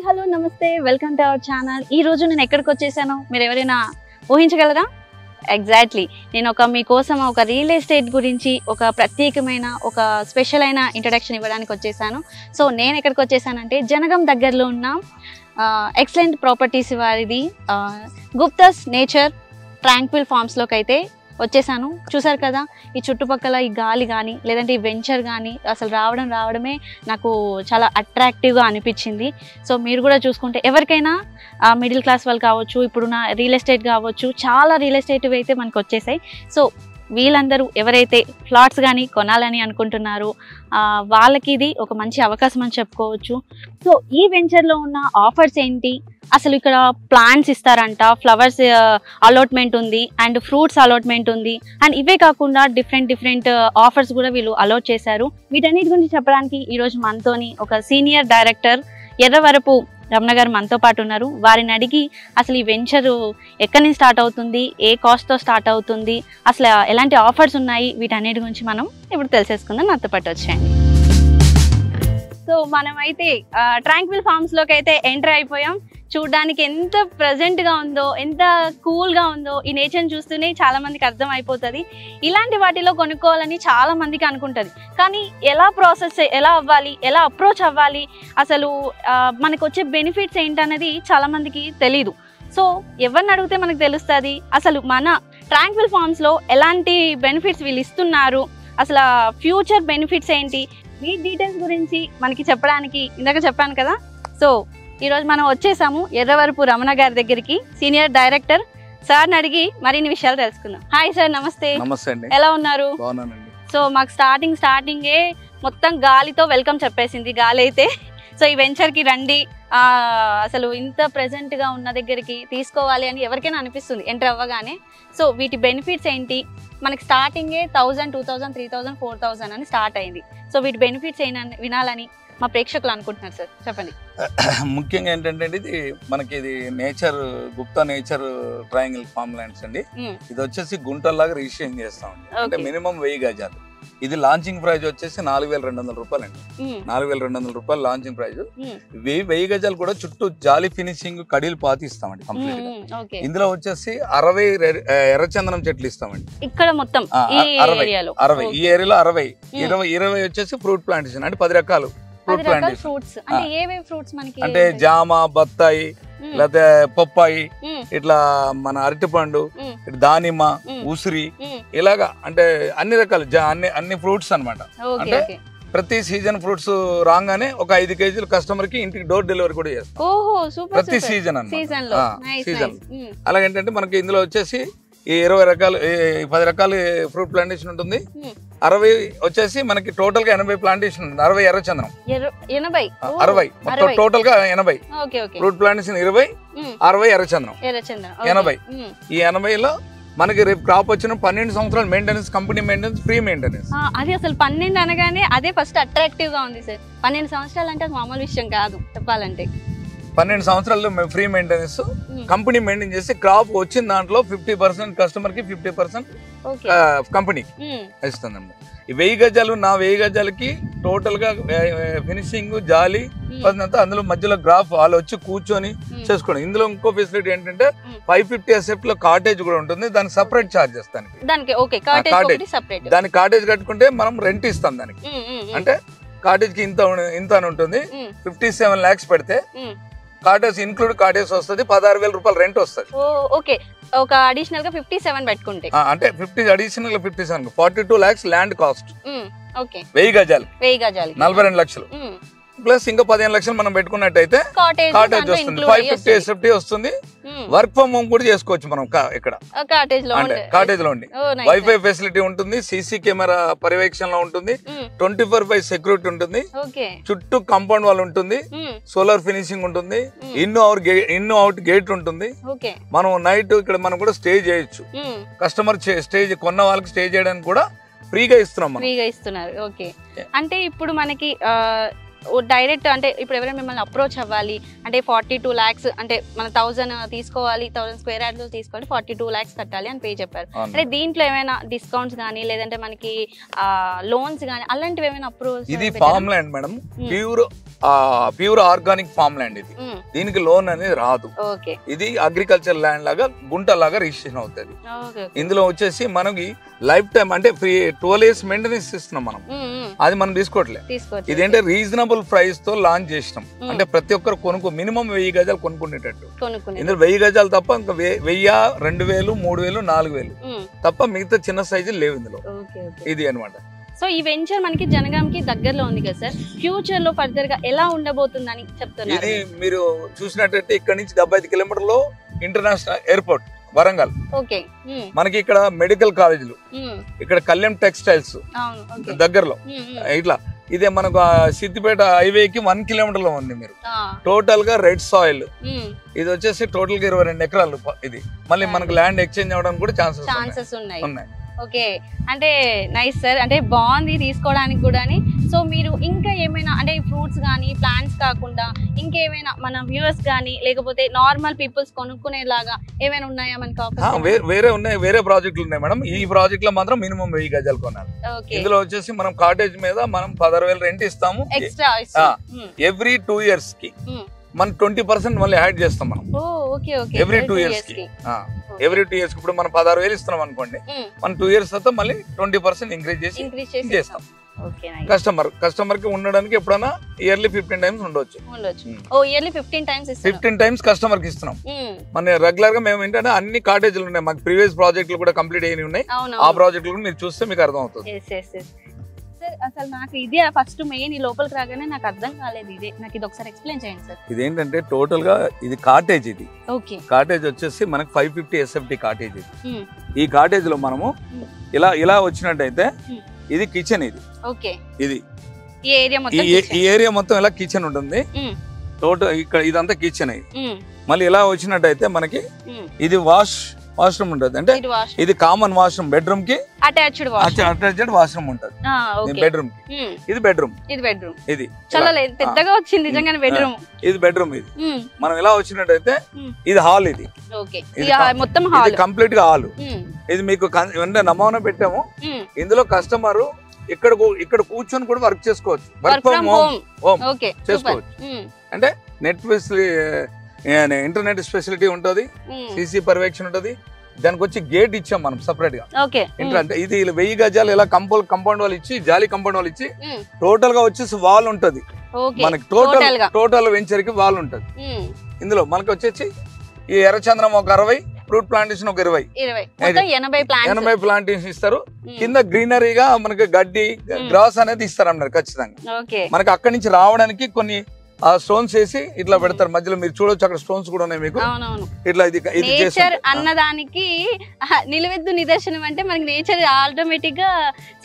Hello నమస్తే welcome to our channel. ఈ రోజు నేను ఎక్కడికి వచ్చేసానో మీరు ఎవరైనా ఊహించగలరా? ఎగ్జాక్ట్లీ నేను మీకోసం ఒక రియల్ ఎస్టేట్ గురించి ఒక ప్రత్యేకమైన ఒక స్పెషల్ అయిన ఇంట్రడక్షన్ ఇవ్వడానికి వచ్చేసాను. సో నేను ఎక్కడికి వచ్చేసానంటే జనగం దగ్గరలో ఉన్న ఎక్సలెంట్ ప్రాపర్టీస్ వారిది గుప్తాస్ నేచర్ ట్రాంక్విల్ ఫార్మ్స్లోకి అయితే వచ్చేసాను. చూసారు కదా, ఈ చుట్టుపక్కల ఈ గాలి కానీ లేదంటే ఈ వెంచర్ కానీ అసలు రావడమే నాకు చాలా అట్రాక్టివ్గా అనిపించింది. సో మీరు కూడా చూసుకుంటే ఎవరికైనా మిడిల్ క్లాస్ వాళ్ళు కావచ్చు, ఇప్పుడున్న రియల్ ఎస్టేట్ కావచ్చు, చాలా రియల్ ఎస్టేట్ అయితే మనకు వచ్చేసాయి. సో వీళ్ళందరూ ఎవరైతే ఫ్లాట్స్ కానీ కొనాలని అనుకుంటున్నారో వాళ్ళకి ఇది ఒక మంచి అవకాశం అని చెప్పుకోవచ్చు. సో ఈ వెంచర్లో ఉన్న ఆఫర్స్ ఏంటి, అసలు ఇక్కడ ప్లాంట్స్ ఇస్తారంట, ఫ్లవర్స్ అలాట్మెంట్ ఉంది అండ్ ఫ్రూట్స్ అలాట్మెంట్ ఉంది, అండ్ ఇవే కాకుండా డిఫరెంట్ ఆఫర్స్ కూడా వీళ్ళు అలాట్ చేశారు. వీటన్నిటి గురించి చెప్పడానికి ఈరోజు మనతోని ఒక సీనియర్ డైరెక్టర్ ఎర్రవరపు రమణ గారు మనతో పాటు ఉన్నారు. వారిని అడిగి అసలు ఈ వెంచర్ ఎక్కడి నుంచి స్టార్ట్ అవుతుంది, ఏ కాస్ట్తో స్టార్ట్ అవుతుంది, అసలు ఎలాంటి ఆఫర్స్ ఉన్నాయి, వీటన్నిటి గురించి మనం ఇప్పుడు తెలిసేసుకుందాం. నాతో పాటు వచ్చేయండి. సో మనమైతే ట్రాంక్విల్ ఫార్మ్స్లోకి అయితే ఎంటర్ అయిపోయాం. చూడడానికి ఎంత ప్రెజెంట్గా ఉందో, ఎంత కూల్గా ఉందో, ఈ నేచర్ని చూస్తూనే చాలా మందికి అర్థం అయిపోతుంది. ఇలాంటి వాటిలో కొనుక్కోవాలని చాలా మందికి అనుకుంటుంది, కానీ ఎలా అవ్వాలి, ఎలా అప్రోచ్ అవ్వాలి, అసలు మనకు వచ్చే బెనిఫిట్స్ ఏంటనేది చాలా మందికి తెలీదు. సో ఎవరిని అడిగితే మనకు తెలుస్తుంది అసలు మన ట్రాంక్విల్ ఫార్మ్స్లో ఎలాంటి బెనిఫిట్స్ వీళ్ళు ఇస్తున్నారు, అసలు ఫ్యూచర్ బెనిఫిట్స్ ఏంటి, ఈ డీటెయిల్స్ గురించి మనకి చెప్పడానికి ఇందాక చెప్పాను కదా. సో ఈరోజు మనం వచ్చేసాము ఎర్రవరపు రమణ గారి దగ్గరికి, సీనియర్ డైరెక్టర్. సార్ని అడిగి మరిన్ని విషయాలు తెలుసుకుందాం. హాయ్ సార్, నమస్తే. నమస్తే అండి, ఎలా ఉన్నారు? బాగున్నానండి. సో మాకు స్టార్టింగే మొత్తం గాలితో వెల్కమ్ చెప్పేసింది గాలి అయితే. సో ఈ వెంచర్కి రండి, అసలు ఇంత ప్రెజెంట్గా ఉన్న దగ్గరికి తీసుకోవాలి అని ఎవరికైనా అనిపిస్తుంది ఎంటర్ అవ్వగానే. సో వీటి బెనిఫిట్స్ ఏంటి, మనకి స్టార్టింగే 1000, 2000, 3000, 4000 అని స్టార్ట్ అయింది. సో వీటి బెనిఫిట్స్ ఏంటని వినాలని మా ప్రేక్షకులు అనుకుంటున్నారు సార్, చెప్పండి. ముఖ్యంగా ఏంటంటే ఇది nature Gupta nature triangle farm lands అండి. ఇది వచ్చేసి గుంటల్లాగా రిజిస్ట్రేషన్ చేస్తాం. అంటే మినిమం 1000 గజాలు. ఇది లాంచింగ్ ప్రైస్ వచ్చేసి 4200 రూపాయలు అండి. 4200 రూపాయలు లాంచింగ్ ప్రైస్. 1000 గజాలు కూడా చుట్టూ జాలి ఫినిషింగ్ కడీలు పాతి ఇస్తామండి కంప్లీట్ గా. ఇందులో వచ్చేసి 60 ఎర్రచందనం చెట్లు ఇస్తామండి ఇక్కడ మొత్తం 60 ఈ ఏరియాలో 60 20 వచ్చేసి ఫ్రూట్ ప్లాంటేషన్ అంటే 10 రకాలు ఫ్రూట్ ప్లాంటేషన్. అంటే జామ, బత్తాయి, లేకపోతే పప్పాయి, ఇట్లా మన అరటిపండు, దానిమ్మ, ఉసిరి, ఇలాగా అంటే అన్ని రకాలు అన్ని ఫ్రూట్స్ అన్నమాట. అంటే ప్రతి సీజన్ ఫ్రూట్స్ రాగానే ఒక 5 కేజీలు కస్టమర్ కి ఇంటికి డోర్ డెలివరీ కూడా చేస్తాం ప్రతి సీజన్ అన్నమాట. సీజన్ అలాగేంటంటే మనకి ఇందులో వచ్చేసి ఈ 20 రకాలు 10 రకాల ఫ్రూట్ ప్లాంటేషన్ ఉంటుంది. 60 వచ్చేసి మనకి టోటల్ గా 80 ప్లాంటేషన్ ఉంటుంది. 60 ఎర్రచందనం, 60 మొత్తం టోటల్ గా 80 ఫ్రూట్ ప్లాంటేషన్, 20 60 ఎర్రచందనం 80. ఈ 80లో మనకి రేపు క్రాప్ వచ్చిన 12 సంవత్సరాలు maintenance, company maintenance, free maintenance. అది అసలు 12 అనగానే అదే ఫస్ట్ అట్రాక్టివ్ గా ఉంది సార్. 12 సంవత్సరాలు అంటే మామూలు విషయం కాదు చెప్పాలంటే. 12 సంవత్సరాల్లో మేము ఫ్రీ మెయింటెనెన్స్, కంపెనీ మెయింటైన్ చేసి క్రాప్ వచ్చిన దాంట్లో 50% కస్టమర్ కి, 50% కంపెనీ ఇస్తుందండి. ఈ 1000 గజాలు 1000 గజాలకి టోటల్ గా ఫినిషింగ్, జాలి, అందులో మధ్యలో గ్రాఫ్ వాళ్ళు వచ్చి కూర్చొని చేసుకోండి. ఇందులో ఇంకో ఫెసిలిటీ ఏంటంటే 550 ఎస్ఎఫ్ లో కాటేజ్ కూడా ఉంటుంది. దానికి సపరేట్ చార్జ్ చేస్తాను. దానికి కాటేజ్ కట్టుకుంటే మనం రెంట్ ఇస్తాం దానికి. అంటే కాటేజ్ కి ఇంత అని ఉంటుంది. 57 lakhs పెడితే కాటేజ్ ఇన్క్లూడ్ కాటేజ్ వస్తుంది, 16,000 రూపాయలు రెంట్ వస్తుంది. ఒక అడిషనల్ గా 57 పెట్టుకుంటే అంటే 50 అడిషనల్ గా 57 42 lakhs ల్యాండ్ కాస్ట్. 1000 గజాలు 42 లక్షలు ప్లస్ ఇంకా 15 లక్షలు మనం పెట్టుకున్నట్టయితే కాటేజ్ వస్తుంది. 550 ఎస్ఎఫ్టీ వస్తుంది. వర్క్ ఫ్రమ్ హోమ్ కూడా చేసుకోవచ్చు మనం ఇక్కడ కాటేజ్ లో ఉండి. వైఫై ఫెసిలిటీ ఉంటుంది, సీసీ కెమెరా పర్యవేక్షణలో ఉంటుంది, 24/5 సెక్యూరిటీ ఉంటుంది, చుట్టూ కాంపౌండ్ వాల్ ఉంటుంది, సోలార్ ఫినిషింగ్ ఉంటుంది, ఇన్ అవుట్ గేట్ ఉంటుంది. మనం నైట్ ఇక్కడ మనం కూడా స్టే చేయొచ్చు. కస్టమర్ స్టే కొన్న వాళ్ళకి స్టే చేయడానికి కూడా ఫ్రీగా ఇస్తున్నారు. ఓకే, అంటే ఇప్పుడు మనకి డైరెక్ట్ అంటే ఇప్పుడు ఎవరైనా మిమ్మల్ని అప్రోచ్ అవ్వాలి అంటే 42 lakhs అంటే మన 1000 తీసుకోవాలి, 1000 స్క్వేర్ యార్డ్స్ తీసుకోవాలి, 42 lakhs కట్టాలి అని పే చెప్పారు. అంటే దీంట్లో ఏమైనా డిస్కౌంట్స్ కానీ లేదంటే మనకి లోన్స్ కానీ అలాంటివి ఏమైనా అప్రూవల్స్? ఇది farm land madam, pure pure organic farm land ఇది. దీనికి లోన్ అనేది రాదు. ఇది అగ్రికల్చర్ ల్యాండ్ లాగా గుంట లాగా రిజిస్ట్రేషన్ అవుతుంది. ఇందులో వచ్చేసి మనకి లైఫ్ టైం అంటే ఫ్రీ 12 years మెయింటెనెన్స్ ఇస్తున్నాం మనం. అది మనం తీసుకోవట్లేదు. ఇదేంటే రీజనబుల్ ప్రైస్ తో లాంచ్ చేసినాం. అంటే ప్రతి ఒక్కరు కొనుక్కో మినిమం 1000 గజాలు కొనుక్కునేటట్టు. ఇందులో 1000 గజాలు తప్ప ఇంకా 1000, 2000, 3000, 4000 తప్ప మిగతా చిన్న సైజులు లేవు ఇందులో. ఇది అన్నమాట. సో ఈ వెంచర్ మనకి జనగాంకి దగ్గరలో ఉంది కదా సార్, ఫ్యూచర్ లో ఫర్దర్ గా ఎలా ఉండబోతుందని చెప్తున్నారు? ఇది మీరు చూసినట్టయితే ఇక్కడ నుంచి 75 కిలోమీటర్లో ఇంటర్నేషనల్ ఎయిర్పోర్ట్ వరంగల్. మనకి ఇక్కడ మెడికల్ కాలేజీలు, ఇక్కడ కళ్యాణ్ టెక్స్టైల్స్ దగ్గరలో. ఇట్లా ఇదే మనకు సిద్దిపేట హైవేకి 1 కిలోమీటర్ లో ఉంది. మీరు టోటల్ గా రెడ్ సాయిల్. ఇది వచ్చేసి టోటల్ గా 22 ఎకరాలు. ఇది మళ్ళీ మనకు ల్యాండ్ ఎక్స్చేంజ్ అవ్వడానికి కూడా ఛాన్సెస్ ఉన్నాయి. ఓకే, అంటే నైస్ సార్, అంటే బాగుంది తీసుకోవడానికి కూడా. సో మీరు ఇంకా ఏమైనా అంటే ఫ్రూట్స్ కానీ ప్లాంట్స్ కాకుండా ఇంకేమైనా మన వ్యూవర్స్ కానీ లేకపోతే నార్మల్ పీపుల్స్ కొనుక్కునేలాగా ఏమైనా ఉన్నాయా మనకి? వేరే ఉన్నాయి, వేరే ప్రాజెక్టులు ఉన్నాయి మేడం. ఈ ప్రాజెక్ట్ లో మాత్రం మినిమం 1000 గజాలు కొనాలి. ఇందులో వచ్చేసి మనం కాటేజ్ మీద మనం 16,000 రెంట్ ఇస్తాము. ఎక్స్ట్రా ఎవ్రీ 2 years కి మనం 20% మళ్ళీ యాడ్ చేస్తాం మనం. ఎవ్రీ 2 years కి ఇప్పుడు మనం 16,000 ఇస్తున్నాం అనుకోండి, మనం 2 years తర్వాత మళ్ళీ 20% ఇంక్రీజ్ చేసి చేస్తాం. కస్టమర్ కి ఉండడానికి ఎప్పుడైనా ఇయర్లీ 15 times ఉండొచ్చు. 15 times కస్టమర్ కి ఇస్తున్నాం. మన రెగ్యులర్ గా మేము ఏంటంటే అన్ని కాటేజీలు ఉన్నాయి మాకు. ప్రీవియస్ ప్రాజెక్టులు కూడా కంప్లీట్ అయినవి ఉన్నాయి. ఆ ప్రాజెక్టులు మీరు చూస్తే మీకు అర్థం అవుతుంది. అసలు నాకు ఇది ఫస్ట్ మెయిన్ ఈ లోపలికి రాగానే నాకు అర్థం కాలేదు. ఇదే నాకు ఇది ఒకసారి ఎక్స్ప్లెయిన్ చేయండి సార్. ఇదేంటంటే టోటల్ గా ఇది కాటేజ్. ఇది కాటేజ్ వచ్చేసి మనకి 550 SFT కాటేజ్. ఇది ఈ కాటేజ్ లో మనము ఇలా వచ్చినట్టయితే ఇది కిచెన్. ఇది ఈ ఏరియా మొత్తం ఇలా కిచెన్ ఉంటుంది. టోటల్ ఇక్కడ ఇదంతా కిచెన్. మళ్ళీ ఇలా వచ్చినట్టయితే మనకి ఇది వాష్రూమ్ ఉంటది. అంటే ఇది కామన్ వాష్రూమ్, బెడ్రూమ్ కి అటాచ్డ్ వాష్రూమ్ ఉంటది. బెడ్రూమ్ కి ఇది బెడ్రూమ్. ఇది చాలా పెద్దగా వచ్చింది నిజంగానే బెడ్రూమ్. ఇది బెడ్రూమ్. ఇది మనం ఇలా వచ్చినట్టయితే ఇది హాల్. ఇది మొత్తం హాల్, కంప్లీట్ గా హాల్. ఇది మీకు నమూనా పెట్టాము. ఇందులో కస్టమర్ ఇక్కడ కూర్చొని కూడా వర్క్ చేసుకోవచ్చు. వర్క్ ఫ్రమ్ హోమ్ చేసుకోవచ్చు. అంటే ఇంటర్నెట్ ఫెసిలిటీ ఉంటది, సిసి పర్యవేక్షణ ఉంటది. దానికి వచ్చి గేట్ ఇచ్చాం మనం సపరేట్ గా. అంటే ఇది 1000 గజాలు ఇలా కంపౌండ్ వాళ్ళు ఇచ్చి, జాలీ కంపౌండ్ వాళ్ళు ఇచ్చి టోటల్ గా వచ్చేసి వాల్ ఉంటది మనకి. టోటల్ వెంచర్ కి వాల్ ఉంటది. ఇందులో మనకి వచ్చేసి ఈ ఎర్రచంద్రం ఒక 60, ఫ్రూట్ ప్లాంటేషన్ ఒక 80 ప్లాంటేషన్ ఇస్తారు. కింద గ్రీనరీగా మనకి గడ్డి, గ్రాస్ అనేది ఇస్తారు అన్నారు ఖచ్చితంగా. మనకి అక్కడి నుంచి రావడానికి కొన్ని స్టోన్స్ వేసి ఇట్లా పెడతారు మధ్యలో. మీరు చూడొచ్చు అక్కడ స్టోన్స్ కూడా ఉన్నాయి మీకు. ఇట్లా ఇది నేచర్ అన్నదానికి నిలువెద్దు నిదర్శనం. అంటే మనకి నేచర్ ఆటోమేటిక్ గా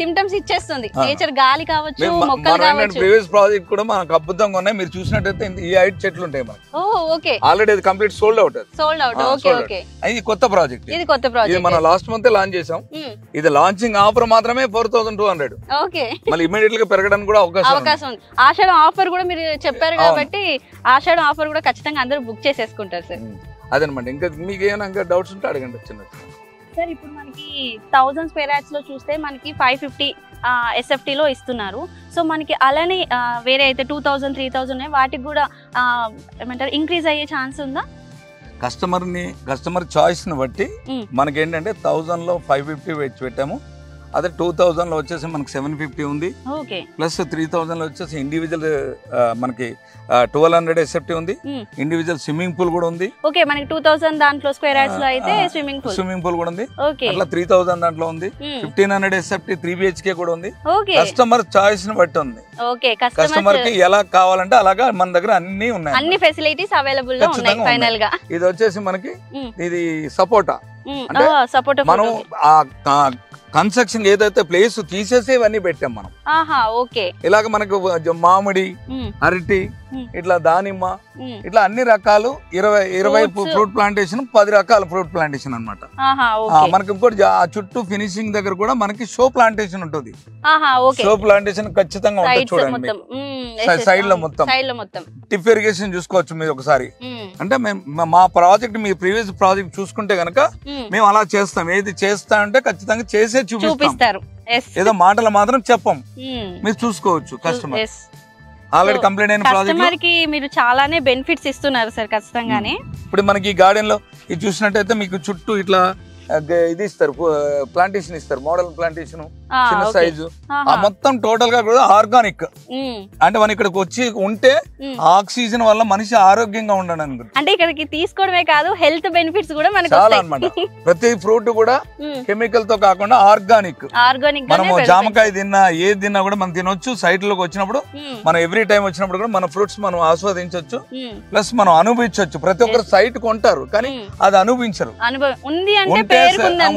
సిమ్టమ్స్ ఇచ్చేస్తుంది. నేచర్ గాలి కావచ్చు, మొక్కలు కావచ్చు. ప్రీవియస్ ప్రాజెక్ట్ కూడా మనకు అద్భుతంగా ఉన్నాయి. మీరు చూసినట్టయితే ఈ 5 చెట్లు ఉంటాయి మనకి. ఆల్రెడీ అది కంప్లీట్ సోల్డ్ అవుట్. ఇది కొత్త ప్రాజెక్ట్. ఇది మనం లాస్ట్ మంత్ లాంచ్ చేసాం. ఇది లాంచింగ్ ఆఫర్ మాత్రమే 4,200. మళ్ళీ ఇమీడియట్ గా పెరగడానికి కూడా అవకాశం ఉంది. ఆషాఢం ఆఫర్ కూడా మీరు చెప్పారు కాబట్టి ఆషాఢం ఆఫర్ కూడా ఖచ్చితంగా అందరూ బుక్ చేసేసుకుంటారు సార్. అదనమాట. ఇంకా మీకు ఏమైనా డౌట్స్ ఉంటే అడగండి. చిన్న సార్ ఇప్పుడు మనకి 1000 square yards లో చూస్తే మనకి 550 SFT లో ఇస్తున్నారు. సో మనకి అలానే వేరే అయితే 2000, 3000 వాటికి కూడా ఏమంటారు ఇంక్రీజ్ అయ్యే ఛాన్స్ ఉందా? కస్టమర్ చాయిస్ ని బట్టి మనకి ఏంటంటే 1000 లో 550 వెచ్చి పెట్టాము. అదే 2000 లో వచ్చేసి మనకి 750 ఉంది. ప్లస్ 3000 లో వచ్చేసి ఇండివిజువల్ మనకి 1200 SFT ఉంది. ఇండివిజువల్ స్విమ్మింగ్ పూల్ కూడా ఉంది. ఓకే, మనకి 2000 దాంట్లో స్క్వేర్ యార్డ్స్ లో అయితే స్విమ్మింగ్ పూల్ కూడా ఉంది. అట్లా 3000 దాంట్లో ఉంది. 1500 SFT 3 BHK కూడా ఉంది. కస్టమర్ చాయిస్ ని బట్టి ఉంది. కస్టమర్ కి ఎలా కావాలంటే అలాగా మన దగ్గర అన్ని ఉన్నాయి. అన్ని ఫెసిలిటీస్ అవైలబుల్ గా ఉన్నాయి. ఫైనల్ గా ఇది వచ్చేసి మనకి ఇది సపోటా. అంటే మనం కన్స్ట్రక్షన్ ఏదైతే ప్లేస్ తీసేసి ఇవన్నీ పెట్టాం మనం. ఇలాగ మనకు మామిడి, అరటి, ఇట్లా దానిమ్మ, ఇట్లా అన్ని రకాలు 20 ఫ్రూట్ ప్లాంటేషన్, 10 రకాల ఫ్రూట్ ప్లాంటేషన్ అనమాట. మనకి ఇంకోటి చుట్టూ ఫినిషింగ్ దగ్గర కూడా మనకి షో ప్లాంటేషన్ ఉంటుంది. షో ప్లాంటేషన్ ఖచ్చితంగా ఉంటుంది. చూడండి సైడ్ లో మొత్తం టిప్ ఇరిగేషన్ చూసుకోవచ్చు మీరు ఒకసారి. అంటే మా ప్రాజెక్ట్ మీ ప్రీవియస్ ప్రాజెక్ట్ చూసుకుంటే గనక మేము అలా చేస్తాం. ఏది చేస్తా అంటే ఖచ్చితంగా చేసే చూపిస్తారు. ఏదో మాటలు మాత్రం చెప్పం, మీరు చూసుకోవచ్చు కస్టమర్. ఆల్రెడీ కంప్లీట్ అయిన ప్రాజెక్ట్ కస్టమర్ కి మీరు చాలానే బెనిఫిట్స్ ఇస్తున్నారు సార్ ఖచ్చితంగానే. ఇప్పుడు మనకి గార్డెన్ లో ఇది చూసినట్టయితే మీకు చుట్టూ ఇట్లా ఇది ఇస్తారు, ప్లాంటేషన్ ఇస్తారు, మోడల్ ప్లాంటేషన్ చిన్న సైజు, మొత్తం టోటల్ గా కూడా ఆర్గానిక్. అంటే మనం ఇక్కడికి వచ్చి ఉంటే ఆక్సిజన్ వల్ల మనిషి ఆరోగ్యంగా ఉండడానికి, అంటే ఇక్కడికి తీసుకోవడమే కాదు హెల్త్ బెనిఫిట్స్ కూడా మనకు చాలా అన్నమాట. ప్రతి ఫ్రూట్ కూడా కెమికల్ తో కాకుండా ఆర్గానిక్. మనము జామకాయ తిన్నా ఏది తిన్నా కూడా మనం తినొచ్చు. సైట్ లోకి వచ్చినప్పుడు మనం ఎవ్రీ టైం వచ్చినప్పుడు కూడా మన ఫ్రూట్స్ మనం ఆస్వాదించవచ్చు, ప్లస్ మనం అనుభవించవచ్చు. ప్రతి ఒక్కరు సైట్ కొంటారు కానీ అది అనుభవించరు,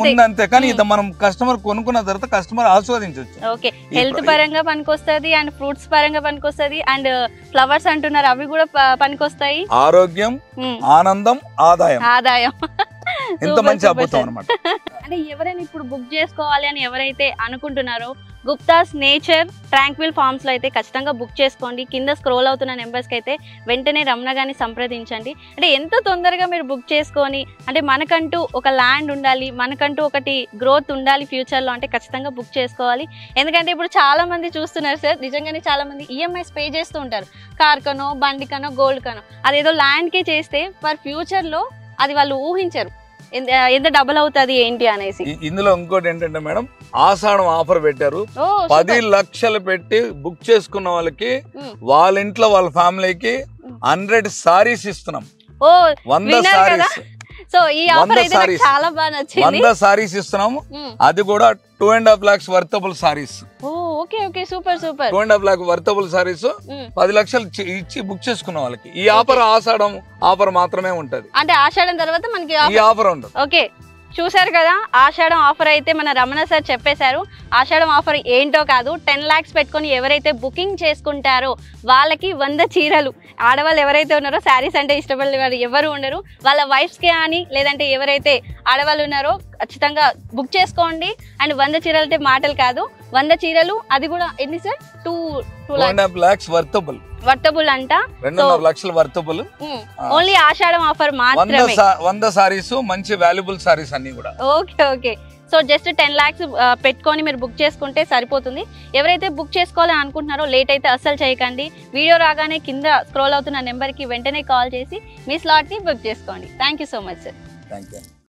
ఉందంతే. కానీ ఇది మనం కస్టమర్ కొనుక్కున్న తర్వాత కస్టమర్ ఆస్వాదించవచ్చు. ఓకే, హెల్త్ పరంగా పనికొస్తది అండ్ ఫ్రూట్స్ పరంగా పనికొస్తది అండ్ ఫ్లవర్స్ అంటున్నారు అవి కూడా పనికొస్తాయి. ఆరోగ్యం, ఆనందం, ఆదాయం ఎంత మంచి అద్భుతం అన్నమాట. అంటే ఎవరైనా ఇప్పుడు బుక్ చేసుకోవాలి అని ఎవరైతే అనుకుంటున్నారో గుప్తాస్ నేచర్ ట్రాంక్విల్ ఫార్మ్స్ లో అయితే ఖచ్చితంగా బుక్ చేసుకోండి. కింద స్క్రోల్ అవుతున్న నెంబర్స్ కి అయితే వెంటనే రమణ గారిని సంప్రదించండి. అంటే ఎంత తొందరగా మీరు బుక్ చేసుకొని, అంటే మనకంటూ ఒక ల్యాండ్ ఉండాలి, మనకంటూ ఒకటి గ్రోత్ ఉండాలి ఫ్యూచర్ లో, అంటే ఖచ్చితంగా బుక్ చేసుకోవాలి. ఎందుకంటే ఇప్పుడు చాలా మంది చూస్తున్నారు సార్, నిజంగానే చాలా మంది ఈఎంఐస్ పే చేస్తూ ఉంటారు, కార్ కనో బండి కనో గోల్డ్ కనో. అదేదో ల్యాండ్ కి చేస్తే ఫర్ ఫ్యూచర్ లో అది వాళ్ళు ఊహించరు ఎంత డబుల్ అవుతుంది ఏంటి అనేసి. ఇందులో ఇంకోటి ఏంటంటే మేడం, ఆషాఢం ఆఫర్ పెట్టారు. 10 లక్షలు పెట్టి బుక్ చేసుకున్న వాళ్ళకి వాళ్ళ ఇంట్లో వాళ్ళ ఫ్యామిలీకి 100 సారీస్ ఇస్తున్నాం. 100 సారీస్. సో ఈ ఆఫర్ అయితే నాకు చాలా బాగా నచ్చింది. 100 సారీస్ ఇస్తున్నాము, అది కూడా 2.5 lakhs worthable saris. Okay okay, super super. 2.5 lakh worthable saris 10 లక్షలు ఇచ్చి బుక్ చేసుకున్న వాళ్ళకి. ఈ ఆఫర్ ఆషాఢం ఆఫర్ మాత్రమే ఉంటది, అంటే ఆషాఢం తర్వాత మనకి ఈ ఆఫర్ ఉండదు. ఓకే, చూసారు కదా, ఆషాఢం ఆఫర్ అయితే మన రమణ సార్ చెప్పేశారు. ఆషాఢం ఆఫర్ ఏంటో కాదు, 10 lakhs పెట్టుకొని ఎవరైతే బుకింగ్ చేసుకుంటారో వాళ్ళకి 100 చీరలు. ఆడవాళ్ళు ఎవరైతే ఉన్నారో శారీస్ అంటే ఇష్టపడే వారు ఎవరు ఉండరు, వాళ్ళ వైఫ్స్కి కానీ లేదంటే ఎవరైతే ఆడవాళ్ళు ఉన్నారో ఖచ్చితంగా బుక్ చేసుకోండి. అండ్ 100 చీరలు అంటే మాటలు కాదు, 100 చీరలు, అది కూడా ఎన్ని సార్? 2.5 lakhs వర్తబుల్ అంట, 2.5 లక్షలు వర్తబుల్. ఓన్లీ ఆషాఢం ఆఫర్ మాత్రమే. 100 సారీస్, మంచి వాల్యుబుల్ సారీస్ అన్ని కూడా. Okay okay, so just 10 lakhs పెట్టుకొని మీరు బుక్ చేసుకుంటే సరిపోతుంది. ఎవరైతే బుక్ చేసుకోవాలని అనుకుంటున్నారో లేట్ అయితే అస్సలు చేయకండి. వీడియో రాగానే కింద స్క్రోల్ అవుతున్న నెంబర్కి వెంటనే కాల్ చేసి మీ స్లాట్ని బుక్ చేసుకోండి. Thank you so much sir. Thank you.